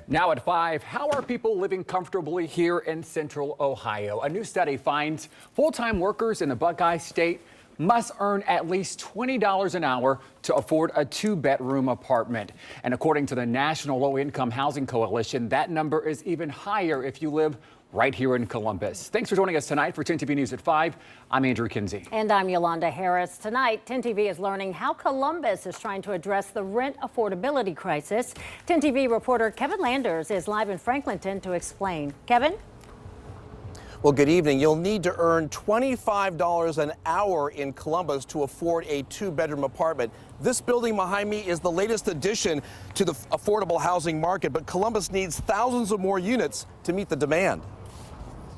Now at 5, how are people living comfortably here in central Ohio? A new study finds full-time workers in the Buckeye State must earn at least $20 an hour to afford a 2-bedroom apartment. And according to the National Low-Income Housing Coalition, that number is even higher if you live right here in Columbus. Thanks for joining us tonight for 10 TV News at 5. I'm Andrew Kinsey. And I'm Yolanda Harris. Tonight, 10 TV is learning how Columbus is trying to address the rent affordability crisis. 10 TV reporter Kevin Landers is live in Franklinton to explain. Kevin? Well, good evening. You'll need to earn $25 an hour in Columbus to afford a 2-bedroom apartment. This building behind me is the latest addition to the affordable housing market, but Columbus needs thousands of more units to meet the demand.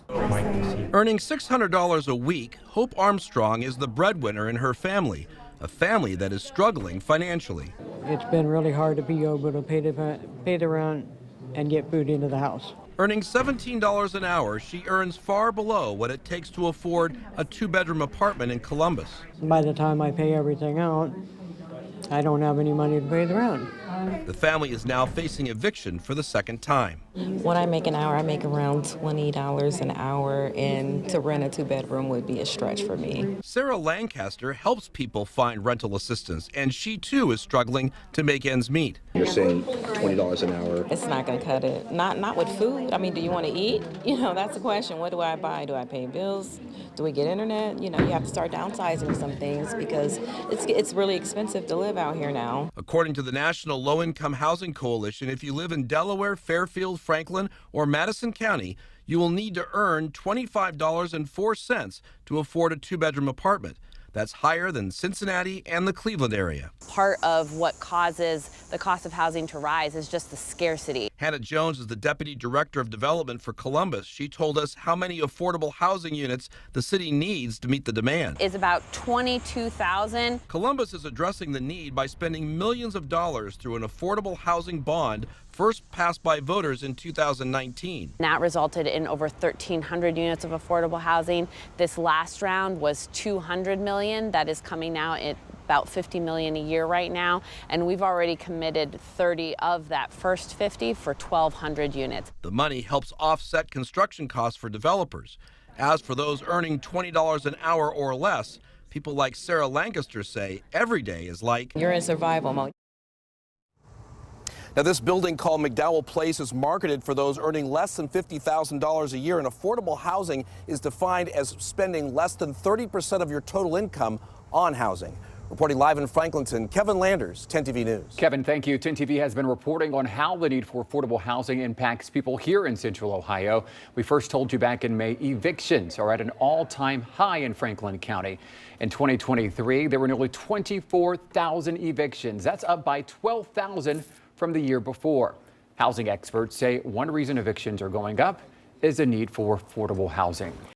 Earning $600 a week, Hope Armstrong is the breadwinner in her family, a family that is struggling financially. It's been really hard to be able to pay the rent and get food into the house. Earning $17 an hour, she earns far below what it takes to afford a 2-bedroom apartment in Columbus. By the time I pay everything out, I don't have any money to pay the rent. The family is now facing eviction for the second time. What I make an hour, I make around $20 an hour, and to rent a 2-bedroom would be a stretch for me. Sarah Lancaster helps people find rental assistance, and she too is struggling to make ends meet. You're saying $20 an hour. It's not going to cut it. Not with food. I mean, do you want to eat? You know, that's the question. What do I buy? Do I pay bills? Do we get internet? You know, you have to start downsizing some things because it's really expensive to live out here now. According to the National Low-Income Housing Coalition, if you live in Delaware, Fairfield, Franklin, or Madison County, you will need to earn $25.04 to afford a 2-bedroom apartment. That's higher than Cincinnati and the Cleveland area. Part of what causes the cost of housing to rise is just the scarcity. Hannah Jones is the Deputy Director of Development for Columbus. She told us how many affordable housing units the city needs to meet the demand. It's about 22,000. Columbus is addressing the need by spending millions of dollars through an affordable housing bond first passed by voters in 2019. That resulted in over 1,300 units of affordable housing. This last round was 200 million. That is coming now at about 50 million a year right now. And we've already committed 30 of that first 50 for 1,200 units. The money helps offset construction costs for developers. As for those earning $20 an hour or less, people like Sarah Lancaster say every day is like You're in survival mode. Now, this building called McDowell Place is marketed for those earning less than $50,000 a year, and affordable housing is defined as spending less than 30% of your total income on housing. Reporting live in Franklinton, Kevin Landers, 10 TV News. Kevin, thank you. 10 TV has been reporting on how the need for affordable housing impacts people here in central Ohio. We first told you back in May, evictions are at an all-time high in Franklin County. In 2023, there were nearly 24,000 evictions. That's up by 12,000 from the year before. Housing experts say one reason evictions are going up is the need for affordable housing.